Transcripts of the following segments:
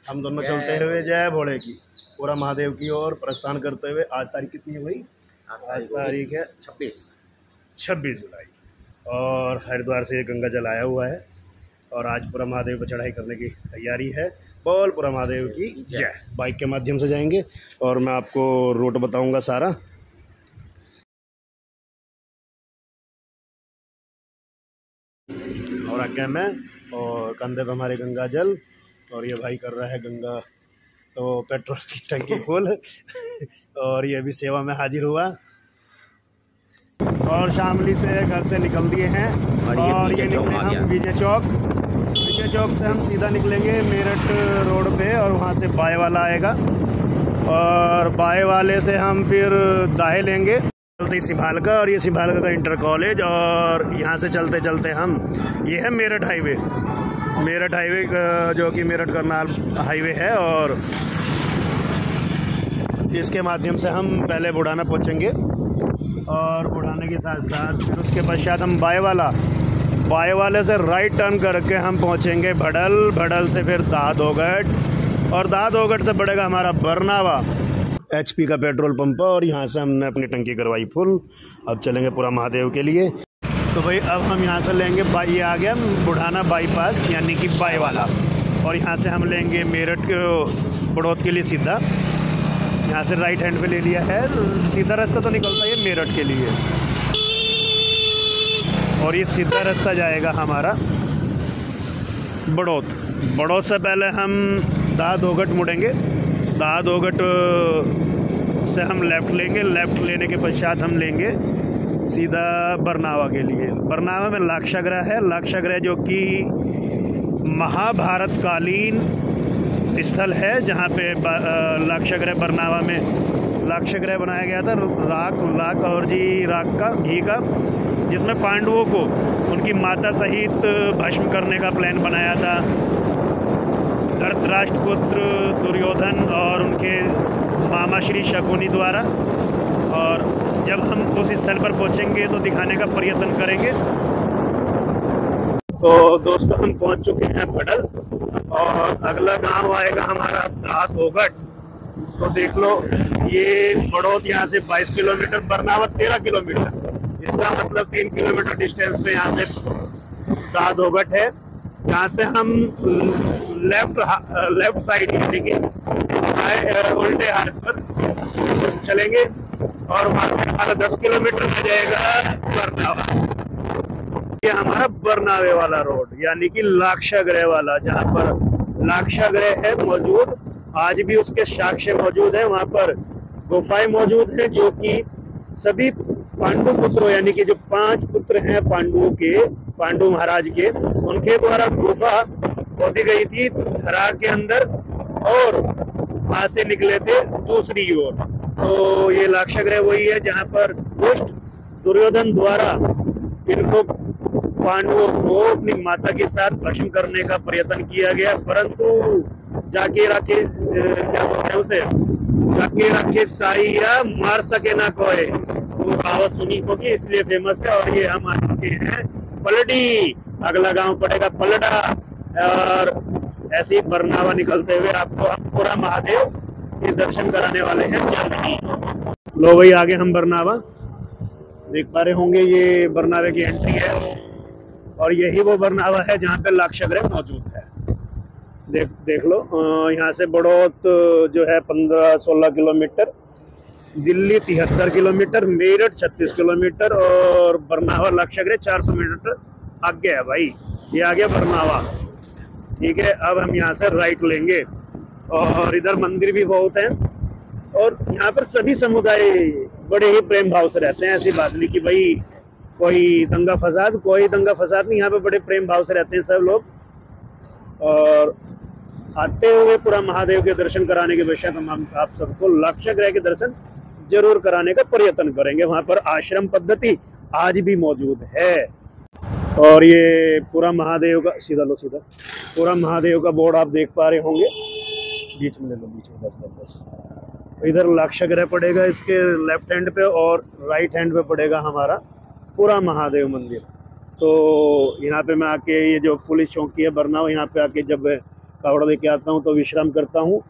हम दोनों चलते हुए जय भोले की पूरा महादेव की ओर प्रस्थान करते हुए। आज तारीख कितनी है भाई? आज तारीख है 26 जुलाई और हरिद्वार से गंगा जल आया हुआ है और आज पूरा महादेव पर चढ़ाई करने की तैयारी है। बोल पूरा महादेव की जय। बाइक के माध्यम से जाएंगे और मैं आपको रूट बताऊंगा सारा। और आगे मैं और कंधे पे हमारे गंगा जल और ये भाई कर रहा है गंगा तो पेट्रोल की टंकी फुल और ये भी सेवा में हाजिर हुआ। और शामली से घर से निकल दिए हैं और ये निकले हम विजय चौक से हम सीधा निकलेंगे मेरठ रोड पे और वहाँ से बाय वाला आएगा और बाय वाले से हम फिर दाएं लेंगे चलते सिंभालका और ये सिंभालका का इंटर कॉलेज और यहाँ से चलते चलते हम ये है मेरठ हाईवे जो कि मेरठ करनाल हाईवे है और इसके माध्यम से हम पहले बुढ़ाना पहुँचेंगे और बुढ़ाने के साथ साथ फिर उसके पश्चात हम बाय वाले से राइट टर्न करके हम पहुँचेंगे भडल से फिर दादोगढ़ और दादोगढ़ से पड़ेगा हमारा बरनावा HP का पेट्रोल पंप और यहाँ से हमने अपनी टंकी करवाई फुल। अब चलेंगे पूरा महादेव के लिए। तो भाई अब हम यहाँ से लेंगे ये आ गया बुढ़ाना बाईपास यानी कि बाय वाला और यहाँ से हम लेंगे मेरठ बड़ौद के लिए सीधा। यहाँ से राइट हैंड पे ले लिया है, सीधा रास्ता तो निकलता है मेरठ के लिए और ये सीधा रास्ता जाएगा हमारा बड़ौद से पहले हम दादोगढ़ मुड़ेंगे। दादोगढ़ से हम लेफ़्ट लेने के पश्चात हम लेंगे सीधा बरनावा के लिए। बरनावा में लाक्षागृह है, लाक्षागृह जो कि महाभारत कालीन स्थल है जहाँ पे लाक्षागृह बरनावा में लाक्षागृह बनाया गया था राख और घी का जिसमें पांडवों को उनकी माता सहित भस्म करने का प्लान बनाया था धृतराष्ट्र पुत्र दुर्योधन और उनके मामा श्री शकुनी द्वारा। और जब हम उस स्थल पर पहुंचेंगे तो दिखाने का प्रयत्न करेंगे। तो दोस्तों हम पहुंच चुके हैं भडल और अगला गांव आएगा हमारा दादोगढ़। तो देख लो ये बड़ौद यहाँ से 22 किलोमीटर, बरनावा 13 किलोमीटर, इसका मतलब 3 किलोमीटर डिस्टेंस पे यहाँ से दादोगढ़ है। यहाँ से हम लेफ्ट साइड यानी कि उल्टे हाथ पर चलेंगे और वहाँ से हमारा 10 किलोमीटर हो जाएगा बरनावा। ये हमारा बरनावे वाला रोड यानी कि लाक्षागृह वाला, जहाँ पर लाक्षागृह है मौजूद, आज भी उसके साक्ष्य मौजूद है। वहाँ पर गुफाएं मौजूद हैं जो कि सभी पांडु पुत्रों यानी कि जो 5 पुत्र हैं पांडु महाराज के, उनके द्वारा गुफा खोदी गई थी धरा के अंदर और वहां से निकले थे दूसरी ओर। तो ये लाक्षागृह वही है जहाँ पर दुष्ट दुर्योधन द्वारा इनको पांडवों को अपनी माता के साथ भस्म करने का प्रयत्न किया गया, परंतु जाके रखे साइया मार सके ना कोई, वो कहावत सुनी होगी इसलिए फेमस है। और ये हम आ चुके हैं पलड़ी, अगला गांव पड़ेगा पलड़ा और ऐसे ही बरनावा निकलते हुए आपको हम पूरा महादेव के दर्शन कराने वाले हैं जल्द ही। लो भाई आगे हम बरनावा देख पा रहे होंगे, ये बरनावे की एंट्री है और यही वो बरनावा है जहाँ पे लाक्षागृह मौजूद है। देख लो यहाँ से बड़ौद जो है 15-16 kilometre, Delhi 73 kilometre, Meerut 36 kilometre और बरनावा लाक्षागृह 400 मीटर आगे है भाई। ये आ गया बरनावा, ठीक है। अब हम यहाँ से राइट लेंगे और इधर मंदिर भी बहुत हैं और यहाँ पर सभी समुदाय बड़े ही प्रेम भाव से रहते हैं। ऐसी बात नहीं कि भाई कोई दंगा फसाद नहीं, यहाँ पे बड़े प्रेम भाव से रहते हैं सब लोग। और आते हुए पूरा महादेव के दर्शन कराने के पश्चात हम आप सबको लाक्षागृह के दर्शन जरूर कराने का प्रयत्न करेंगे। वहाँ पर आश्रम पद्धति आज भी मौजूद है और ये पूरा महादेव का सीधा पूरा महादेव का बोर्ड आप देख पा रहे होंगे, बीच में ले लो, बीच में बस। इधर लाक्षागृह पड़ेगा इसके लेफ्ट हैंड पे और राइट हैंड पे पड़ेगा हमारा पूरा महादेव मंदिर। तो यहाँ पे मैं आके ये जो पुलिस चौकी है बरनावा, यहाँ पे आके जब कावड़ लेके आता हूँ तो विश्राम करता हूँ।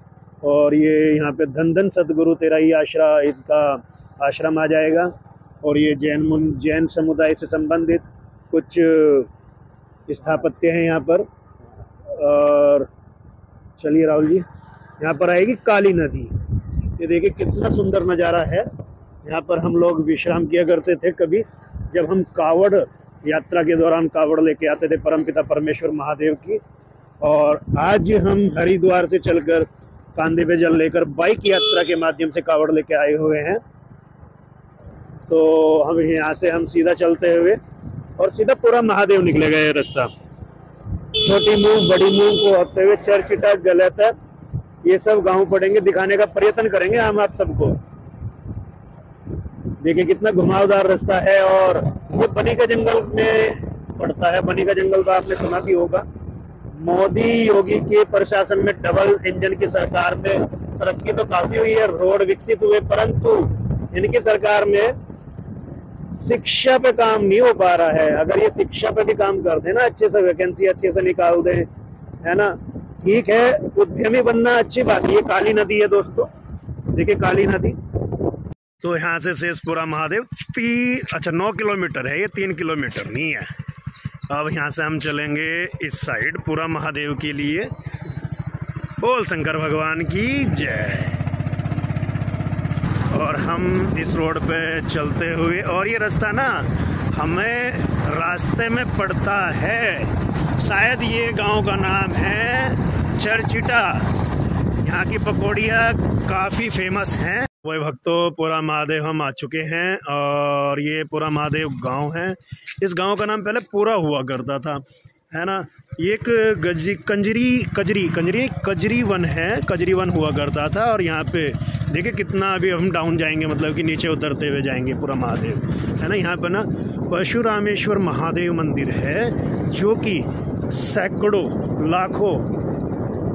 और ये यहाँ पे धन धन सतगुरु तेरा ही आश्रा, इनका आश्रम आ जाएगा। और ये जैन समुदाय से संबंधित कुछ स्थापत्य हैं यहाँ पर। और चलिए राहुल जी, यहाँ पर आएगी काली नदी। ये देखिए कितना सुंदर नज़ारा है। यहाँ पर हम लोग विश्राम किया करते थे कभी, जब हम कावड़ यात्रा के दौरान कावड़ लेके आते थे परमपिता परमेश्वर महादेव की। और आज हम हरिद्वार से चलकर कांधे पे जल लेकर बाइक यात्रा के माध्यम से कावड़ लेके आए हुए हैं। तो हम यहाँ से हम सीधा चलते हुए और सीधा पूरा महादेव निकलेगा ये रास्ता। छोटी मुंह, बड़ी मुंह को होते हुए चर्चिटा, गलता, ये सब गांव पड़ेंगे, दिखाने का प्रयत्न करेंगे हम आप सबको। देखिए कितना घुमावदार रास्ता है। और ये बनी का जंगल में पड़ता है। बनी का जंगल तो आपने सुना भी होगा। मोदी योगी के प्रशासन में डबल इंजन की सरकार में तरक्की तो काफी हुई है, रोड विकसित हुए, परंतु इनकी सरकार में शिक्षा पे काम नहीं हो पा रहा है। अगर ये शिक्षा पे भी काम कर दें ना, अच्छे से वैकेंसी अच्छे से निकाल दें, है ना, ठीक है, उद्यमी बनना अच्छी बात। ये काली नदी है दोस्तों, देखिए काली नदी। तो यहाँ से शेषपुरा महादेव 9 किलोमीटर है, ये 3 किलोमीटर नहीं है। अब यहाँ से हम चलेंगे इस साइड पूरा महादेव के लिए। बोल शंकर भगवान की जय। और हम इस रोड पे चलते हुए, और ये रास्ता ना हमें रास्ते में पड़ता है, शायद ये गांव का नाम है चर्चिटा। यहाँ की पकौड़ियाँ काफ़ी फेमस हैं। वही भक्तों, पूरा महादेव हम आ चुके हैं। और ये पूरा महादेव गांव है। इस गांव का नाम पहले पूरा हुआ करता था, है ना। ये एक कजरी वन है, कजरी वन हुआ करता था। और यहाँ पे देखिए कितना, अभी हम डाउन जाएंगे, मतलब कि नीचे उतरते हुए जाएंगे पूरा महादेव, है ना। यहाँ पर ना परशुरामेश्वर महादेव मंदिर है, जो कि सैकड़ों लाखों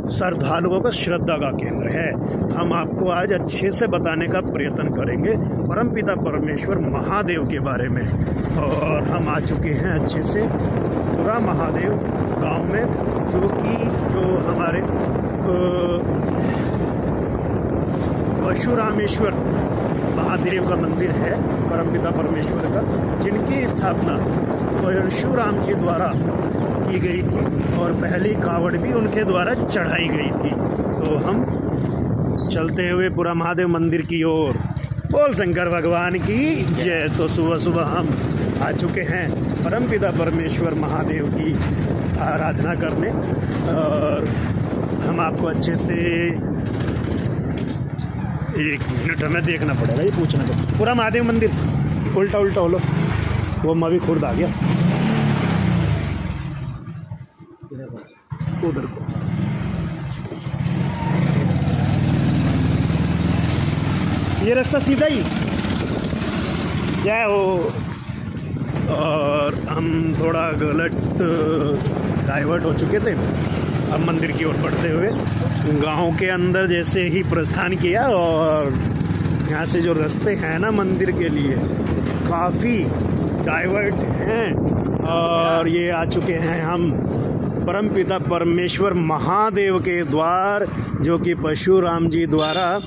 श्रद्धालुओं का श्रद्धा का केंद्र है। हम आपको आज अच्छे से बताने का प्रयत्न करेंगे परमपिता परमेश्वर महादेव के बारे में। और हम आ चुके हैं अच्छे से पूरा महादेव गांव में, जो हमारे परशुरामेश्वर महादेव का मंदिर है, परमपिता परमेश्वर का, जिनकी स्थापना परशुराम के द्वारा की गई थी और पहली कावड़ भी उनके द्वारा चढ़ाई गई थी। तो हम चलते हुए पूरा महादेव मंदिर की ओर। बोल शंकर भगवान की जय। तो सुबह सुबह हम आ चुके हैं परमपिता परमेश्वर महादेव की आराधना करने। और हम आपको अच्छे से, एक मिनट हमें देखना पड़ेगा, ये पूछना पड़ेगा। पूरा महादेव मंदिर उल्टा उल्टा होलो, वो मवी खुर्द आ गया उधर को। ये रास्ता सीधा ही जय हो। और हम थोड़ा गलत डाइवर्ट हो चुके थे। अब मंदिर की ओर बढ़ते हुए गांव के अंदर जैसे ही प्रस्थान किया, और यहाँ से जो रास्ते हैं ना मंदिर के लिए काफ़ी डाइवर्ट हैं। और ये आ चुके हैं हम परमपिता परमेश्वर महादेव के द्वार, जो कि परशुराम जी द्वारा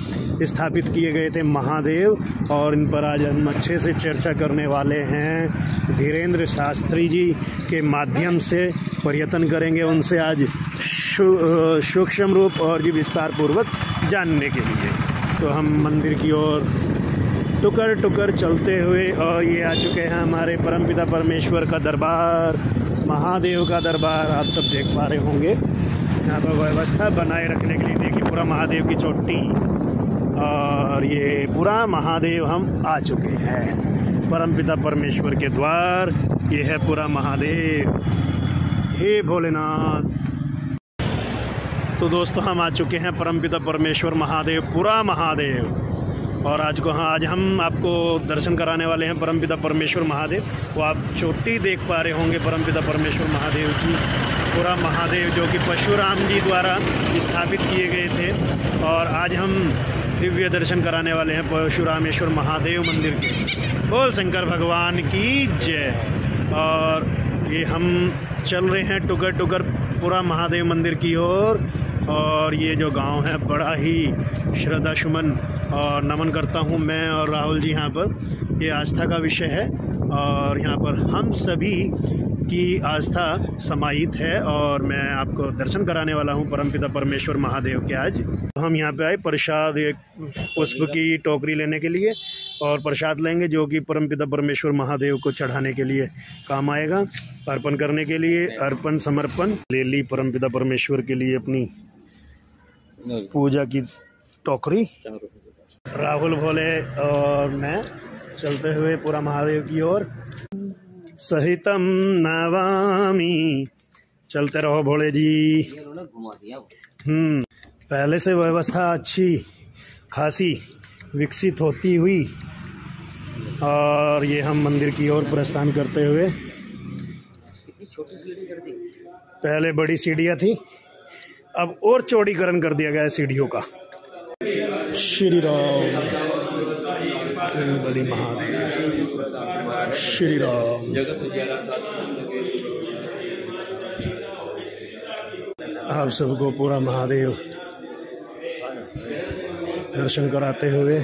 स्थापित किए गए थे महादेव। और इन पर आज हम अच्छे से चर्चा करने वाले हैं। धीरेन्द्र शास्त्री जी के माध्यम से प्रयत्न करेंगे उनसे आज सूक्ष्म रूप और जी विस्तार पूर्वक जानने के लिए। तो हम मंदिर की ओर टुकर टुकर चलते हुए, और ये आ चुके हैं हमारे परमपिता परमेश्वर का दरबार, महादेव का दरबार। आप सब देख पा रहे होंगे यहाँ पर व्यवस्था बनाए रखने के लिए। देखिए पूरा महादेव की चोटी, और ये पूरा महादेव हम आ चुके हैं परमपिता परमेश्वर के द्वार। ये है पूरा महादेव। हे भोलेनाथ। तो दोस्तों हम आ चुके हैं परमपिता परमेश्वर महादेव, पूरा महादेव। और आज हम आपको दर्शन कराने वाले हैं परमपिता परमेश्वर महादेव। वो आप चोटी देख पा रहे होंगे परमपिता परमेश्वर महादेव की, पूरा महादेव, जो कि परशुराम जी द्वारा स्थापित किए गए थे। और आज हम दिव्य दर्शन कराने वाले हैं परशुरामेश्वर महादेव मंदिर के। बोल शंकर भगवान की जय। और ये हम चल रहे हैं टुकर टुकर पूरा महादेव मंदिर की ओर। और ये जो गांव है बड़ा ही श्रद्धा सुमन और नमन करता हूं मैं और राहुल जी यहाँ पर। ये आस्था का विषय है और यहाँ पर हम सभी की आस्था समाहित है और मैं आपको दर्शन कराने वाला हूँ परमपिता परमेश्वर महादेव के। आज हम यहाँ पे आए प्रसाद, एक पुष्प की टोकरी लेने के लिए और प्रसाद लेंगे जो कि परमपिता परमेश्वर महादेव को चढ़ाने के लिए काम आएगा, अर्पण करने के लिए। अर्पण समर्पण ले ली परमपिता परमेश्वर के लिए अपनी पूजा की टोकरी। राहुल भोले और मैं चलते हुए पूरा महादेव की ओर। सहितम नवामी, चलते रहो भोले जी। पहले से व्यवस्था अच्छी खासी विकसित होती हुई और ये हम मंदिर की ओर प्रस्थान करते हुए। पहले बड़ी सीढ़ियाँ थी, अब और चौड़ीकरण कर दिया गया है सीढ़ियों का। श्री राम बलि महादेव, श्री राम। आप सबको पूरा महादेव दर्शन कराते हुए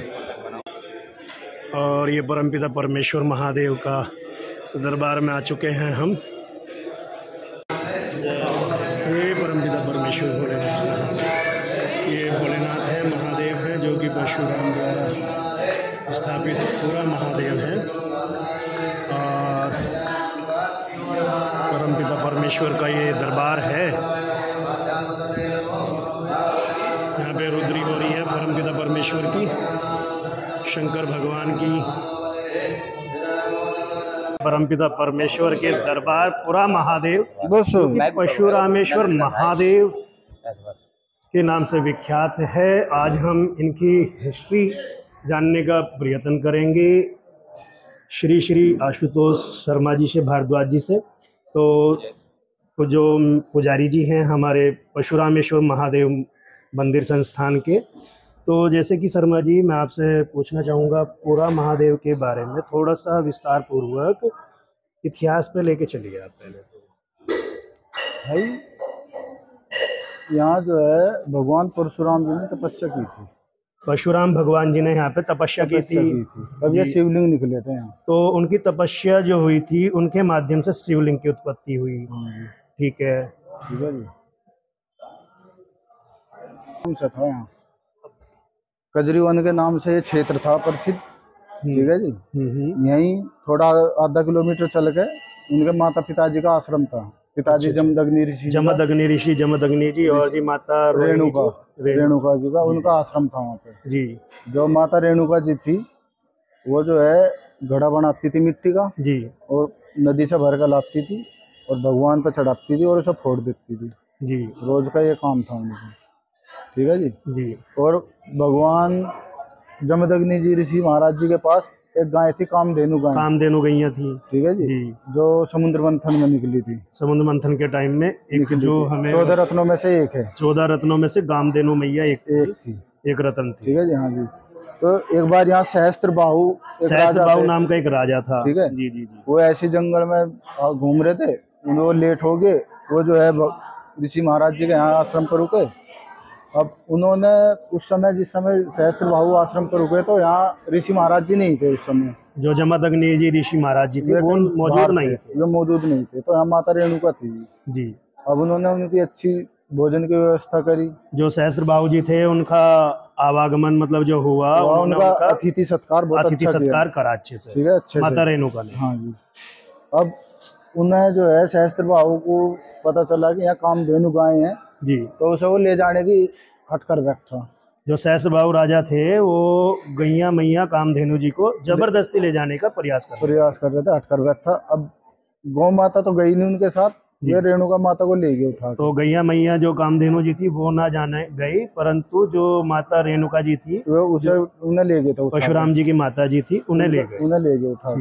और ये परमपिता परमेश्वर महादेव का दरबार में आ चुके हैं हम। ये परमपिता परमेश्वर भोलेनाथ, ये भोलेनाथ है, महादेव है जो कि परशुराम द्वारा स्थापित पूरा महादेव है। और परमपिता परमेश्वर का ये दरबार है। यहाँ पे रुद्री हो रही है परमपिता परमेश्वर की, शंकर भगवान की। परमपिता परमेश्वर के दरबार पूरा महादेव परशुरामेश्वर महादेव के नाम से विख्यात है। आज हम इनकी हिस्ट्री जानने का प्रयत्न करेंगे श्री श्री आशुतोष शर्मा जी से, भारद्वाज जी से। तो जो पुजारी जी हैं हमारे परशुरामेश्वर महादेव मंदिर संस्थान के। तो जैसे कि शर्मा जी, मैं आपसे पूछना चाहूँगा पूरा महादेव के बारे में थोड़ा सा विस्तार पूर्वक इतिहास पे लेके चलिए आप पहले। तो भाई यहाँ जो है भगवान परशुराम जी ने तपस्या की थी। परशुराम भगवान जी ने यहाँ पे तपस्या की थी। तब ये शिवलिंग निकले थे यहाँ। तो उनकी तपस्या जो हुई थी उनके माध्यम से शिवलिंग की उत्पत्ति हुई। ठीक है, ठीक है जी। से था यहाँ कजरी वन के नाम से ये क्षेत्र था प्रसिद्ध। ठीक है जी। यहीं थोड़ा आधा किलोमीटर चल के उनके माता पिताजी का आश्रम था। पिताजी जमदग्नि जमदग्नि जी और जी माता रेणुका जी का उनका आश्रम था वहाँ पे जी। जो माता रेणुका जी थी वो जो है घड़ा बनाती थी मिट्टी का जी, और नदी से भर कर लाती थी और भगवान पर चढ़ाती थी और उसे फोड़ देती थी जी। रोज का ये काम था उनका। ठीक है जी जी। और भगवान जमदग्नि जी ऋषि महाराज जी के पास एक गाय थी, कामधेनु गैया थी। ठीक है जी, जो समुद्र मंथन में निकली थी। समुद्र मंथन के टाइम में एक जो हमें 14 रत्नों में से एक है। 14 रत्नों में से कामधेनु मैया एक थी, एक रत्न थी। ठीक है जी। हाँ जी। तो एक बार यहाँ सहस्त्रबाहु नाम का एक राजा था। ठीक है जी जी जी। वो ऐसे जंगल में घूम रहे थे, वो लेट हो गए। वो जो है ऋषि महाराज जी के यहाँ आश्रम पर रुके। अब उन्होंने उस समय जिस समय सहस्त्रबाहु आश्रम पर रुके तो यहाँ ऋषि महाराज जी नहीं थे। उस समय जो जमदग्नि जी ऋषि महाराज जी थे वो मौजूद नहीं थे। वो मौजूद नहीं थे, तो यहाँ माता रेणुका थी जी। अब उन्होंने उनकी अच्छी भोजन की व्यवस्था करी। जो सहस्त्रबाहु जी थे उनका आवागमन मतलब जो हुआ, उनका अतिथि सत्कार करा अच्छे से। ठीक है, अच्छे माता रेणुका ने। हाँ जी। अब उन्हें जो है सहस्त्रबाहु को पता चला कि यहाँ कामधेनु गाय है जी, तो उसे वो ले जाने की हट कर बैठा। जो सहस्त्रबाहु राजा थे वो गैया मैया कामधेनु जी को जबरदस्ती ले जाने का प्रयास कर रहे थे, हट कर बैठा। अब गौ माता तो गई नहीं उनके साथ, ये रेणुका माता को ले गए उठा। तो गैया मैया जो कामधेनु जी थी वो ना जाने गई, परंतु जो माता रेणुका जी थी वो उसे उन्हें ले गए थे। परशुराम जी की माता जी थी, उन्हें ले गए उठा।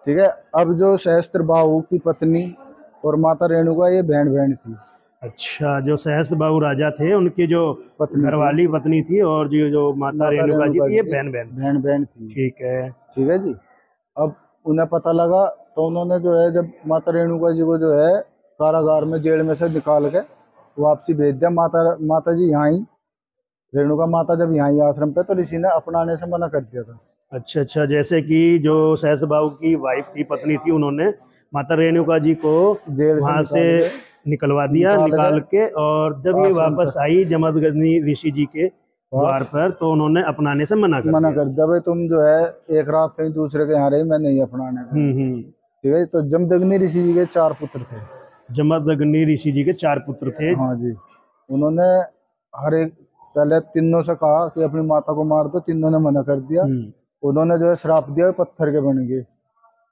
ठीक है। अब जो सहस्त्रबाहु की पत्नी और माता रेणुका ये बहन थी। अच्छा, जो सहस्त्रबाहु राजा थे उनकी जो घरवाली पत्नी थी और जो माता रेणुका जी थी ये बहन थी। ठीक है जी। अब उन्हें पता लगा तो उन्होंने जो है जब माता रेणुका जी को जो है कारागार में जेल में से निकाल के वापसी भेज दिया। माता जी यहाँ ही, रेणुका माता जब यहाँ ही आश्रम पे, तो ऋषि ने अपनाने से मना कर दिया था। अच्छा अच्छा, जैसे कि जो सहस्त्र बाबू की वाइफ थी, पत्नी थी, उन्होंने माता रेणुका जी को जेल वहां से निकलवा दिया, निकाल के, और जब ये वापस आई जमदग्नि ऋषि जी के द्वार पर, तो उन्होंने अपनाने से मना कर दिया। भाई तुम जो है एक रात कहीं दूसरे के यहाँ रही, मैं नहीं अपनाने। ठीक है। तो जमदग्नि ऋषि जी के 4 पुत्र थे। जमदग्नि ऋषि जी के 4 पुत्र थे। हाँ जी। उन्होंने हर एक, पहले तीनों से कहा कि अपनी माता को मार दो, तीनों ने मना कर दिया। उन्होंने जो है श्राप दिया, पत्थर के बन गए।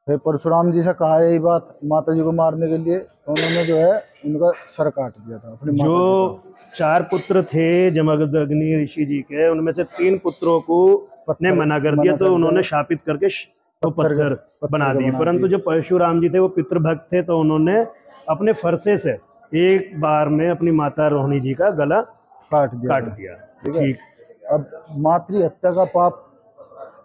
फिर परशुराम जी से कहा यही बात माता जी को मारने के लिए, तो उन्होंने जो है उनका सर काट दिया था अपनी माता। जो 4 पुत्र थे जमदग्नि ऋषि जी के, उनमें से 3 पुत्रों को ने मना कर दिया, तो उन्होंने शापित करके तो पत्थर बना दिए। परंतु जो परशुराम जी थे वो पितृभक्त थे, तो उन्होंने अपने फरसे से एक बार में अपनी माता रोहिणी जी का गला काट दिया। ठीक। अब मातृ हत्या का पाप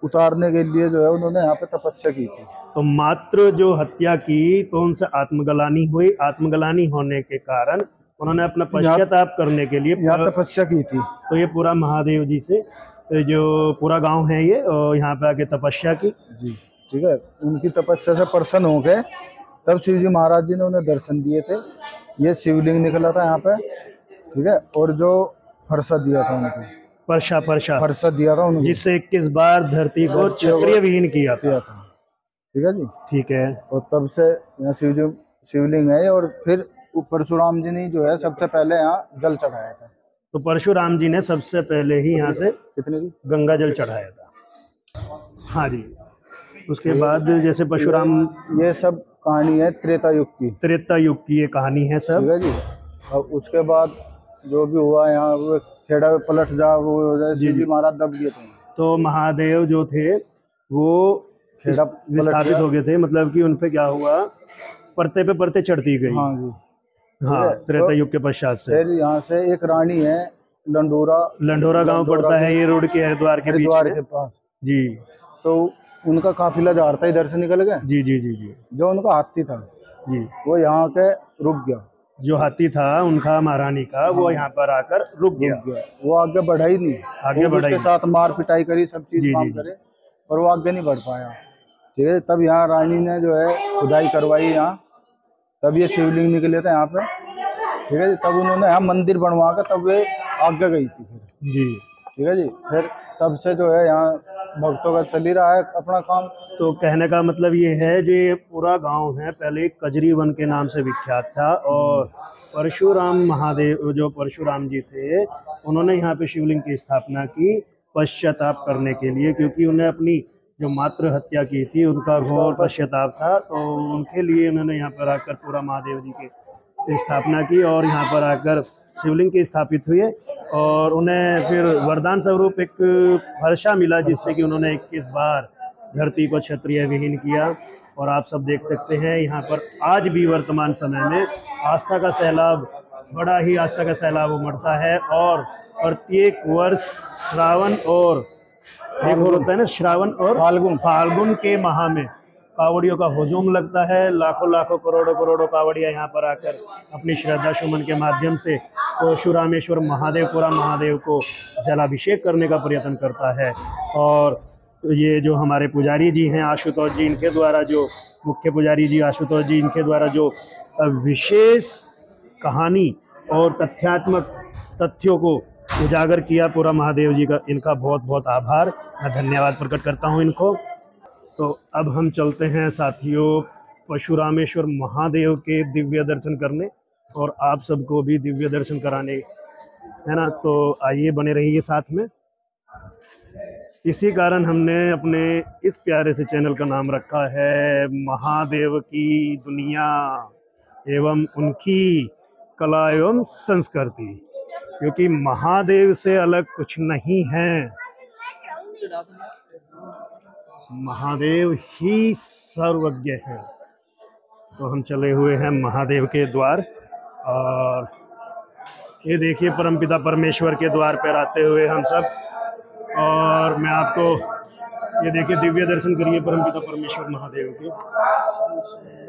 उतारने के लिए जो है उन्होंने यहाँ पे तपस्या की थी। तो मात्र जो हत्या की, तो उनसे आत्मग्लानि हुई। आत्मग्लानि होने के कारण उन्होंने अपना पश्चाताप करने के लिए यहाँ तपस्या की थी। तो ये पूरा महादेव जी से जो पूरा गांव है ये, और यहाँ पे आके तपस्या की जी। ठीक है। उनकी तपस्या से प्रसन्न हो गए, तब शिव जी महाराज जी ने उन्हें दर्शन दिए थे। ये शिवलिंग निकला था यहाँ पे। ठीक है। और जो फरसा दिया था उनको, फरसा दिया था उनको, जिससे 21 बार धरती को क्षत्रिय विहीन किया था। ठीक है जी। ठीक है। और तब से यहाँ शिवलिंग है। और फिर परशुराम जी ने जो है सबसे पहले यहाँ जल चढ़ाया था। तो परशुराम जी ने सबसे पहले ही यहाँ से कितने गंगा जल चढ़ाया था। हाँ जी। उसके बाद जैसे परशुराम, ये सब कहानी है त्रेता युग की। त्रेता युग की ये कहानी है सब। ठीक है जी। और उसके बाद जो भी हुआ यहाँ, वो खेड़ा में पलट जा, वो शिव जी महाराज दब गए थे। तो महादेव जो थे वो खेड़ा विस्थापित हो गए थे, मतलब कि उन पे क्या हुआ, परते पे परते चढ़ती गई। हाँ जी। हाँ, त्रेता युग के पश्चात से। फिर यहाँ से एक रानी है, लंडोरा गांव पड़ता है ये रोड के हरिद्वार के पास जी। तो उनका काफिला जा रहा था, इधर से निकल गया। जी जी जी जी। जो उनका हाथी था जी, वो यहाँ के रुक गया। जो हाथी था उनका महारानी का, वो यहाँ पर आकर रुक गया। वो आगे बढ़ा ही नहीं। आगे बढ़ा उसके साथ मार पिटाई करी, सब चीज काम करे, और वो आगे नहीं बढ़ पाया। ठीक है। तब यहाँ रानी ने जो है खुदाई करवाई यहाँ, तब ये शिवलिंग निकले थे यहाँ पे। ठीक है जी। तब उन्होंने यहाँ मंदिर बनवा कर तब वे आगे गई थी फिर जी। ठीक है जी। फिर तब से जो है यहाँ भक्तों का चल ही रहा है अपना काम। तो कहने का मतलब ये है, जो ये पूरा गांव है पहले कजरी वन के नाम से विख्यात था, और परशुराम महादेव जो परशुराम जी थे, उन्होंने यहाँ पे शिवलिंग की स्थापना की पश्चाताप करने के लिए, क्योंकि उन्हें अपनी जो मातृ हत्या की थी उनका घोर पश्चाताप था। तो उनके लिए उन्होंने यहाँ पर आकर पूरा महादेव जी की स्थापना की, और यहाँ पर आकर शिवलिंग की स्थापित हुए, और उन्हें फिर वरदान स्वरूप एक फरसा मिला, जिससे कि उन्होंने 21 बार धरती को क्षत्रिय विहीन किया। और आप सब देख सकते हैं यहाँ पर आज भी वर्तमान समय में आस्था का सैलाब, बड़ा ही आस्था का सैलाब उमड़ता है। और प्रत्येक वर्ष श्रावण और एक और होता है ना, श्रावण और फाल्गुन के माह में कावड़ियों का हुजूम लगता है। लाखों लाखों करोड़ों कावड़िया यहाँ पर आकर अपनी श्रद्धा सुमन के माध्यम से परशुरामेश्वर महादेवपुरा महादेव को जलाभिषेक करने का प्रयत्न करता है। और ये जो हमारे पुजारी जी हैं आशुतोष जी, इनके द्वारा जो मुख्य पुजारी जी आशुतोष जी, इनके द्वारा जो विशेष कहानी और तथ्यात्मक तथ्यों को उजागर किया पूरा महादेव जी का, इनका बहुत बहुत आभार, मैं धन्यवाद प्रकट करता हूँ इनको। तो अब हम चलते हैं साथियों परशुरामेश्वर महादेव के दिव्य दर्शन करने, और आप सबको भी दिव्य दर्शन कराने, है ना। तो आइए बने रहिए साथ में। इसी कारण हमने अपने इस प्यारे से चैनल का नाम रखा है महादेव की दुनिया एवं उनकी कला एवं संस्कृति, क्योंकि महादेव से अलग कुछ नहीं है। महादेव ही सर्वज्ञ है। तो हम चले हुए हैं महादेव के द्वार, और ये देखिए परमपिता परमेश्वर के द्वार पर आते हुए हम सब, और मैं आपको ये देखिए दिव्य दर्शन करिए परमपिता परमेश्वर महादेव के।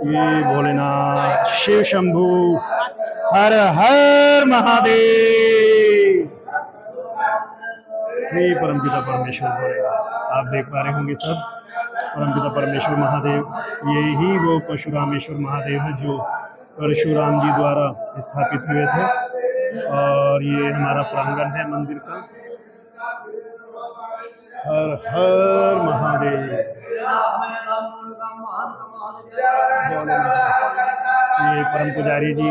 ये भोलेनाथ, शिव शंभू, हर हर महादेव। हे परमपिता परमेश्वर बोलेगा, आप देख पा रहे होंगे सब परमपिता परमेश्वर महादेव। यही वो परशुरामेश्वर महादेव है जो परशुराम जी द्वारा स्थापित हुए थे। और ये हमारा प्रांगण है मंदिर का। हर हर महादेव। ये परम पुजारी जी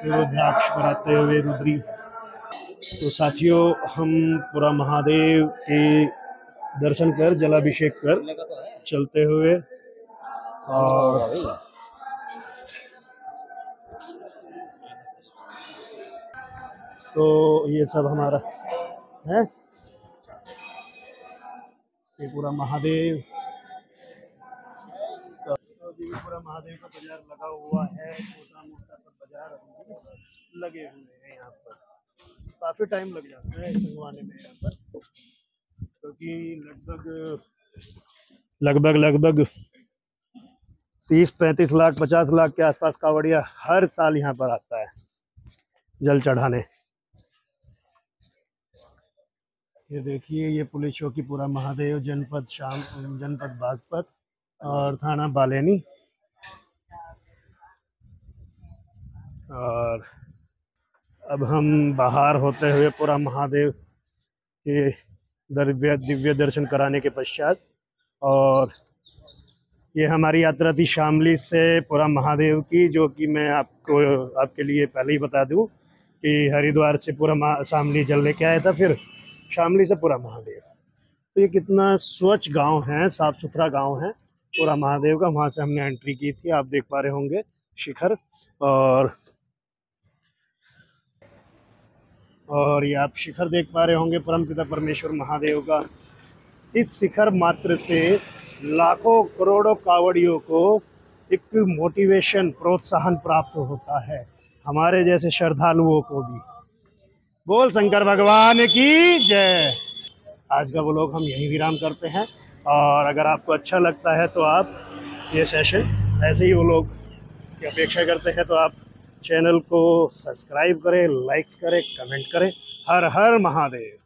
रुद्राक्ष कराते हुए रुद्री। तो साथियों, हम पूरा महादेव के दर्शन कर जलाभिषेक कर चलते हुए और तो ये सब हमारा है, ये पूरा महादेव पूरा महादेव का बाजार लगा हुआ है। छोटा मोटा सब बाजार लगे हुए हैं यहाँ पर। काफी टाइम लग जाता है संगवाने में यहाँ पर, क्योंकि लगभग 30-35 लाख 50 लाख के आसपास कावड़िया हर साल यहाँ पर आता है जल चढ़ाने। ये देखिए, ये पुलिस चौकी पूरा महादेव, जनपद बागपत और थाना बालेनी। और अब हम बाहर होते हुए पूरा महादेव के दिव्य दर्शन कराने के पश्चात, और ये हमारी यात्रा थी शामली से पूरा महादेव की, जो कि मैं आपके लिए पहले ही बता दूं कि हरिद्वार से पूरा शामली जल लेके आया था, फिर शामली से पूरा महादेव। तो ये कितना स्वच्छ गांव है, साफ सुथरा गांव है पूरा महादेव का। वहां से हमने एंट्री की थी, आप देख पा रहे होंगे शिखर। और ये आप शिखर देख पा रहे होंगे परमपिता परमेश्वर महादेव का। इस शिखर मात्र से लाखों करोड़ों कावड़ियों को एक मोटिवेशन, प्रोत्साहन प्राप्त होता है, हमारे जैसे श्रद्धालुओं को भी। बोल शंकर भगवान की जय। आज का व्लॉग हम यहीं विराम करते हैं, और अगर आपको अच्छा लगता है तो आप ये सेशन ऐसे ही व्लॉग की अपेक्षा करते हैं तो आप चैनल को सब्सक्राइब करें, लाइक्स करें, कमेंट करें। हर हर महादेव।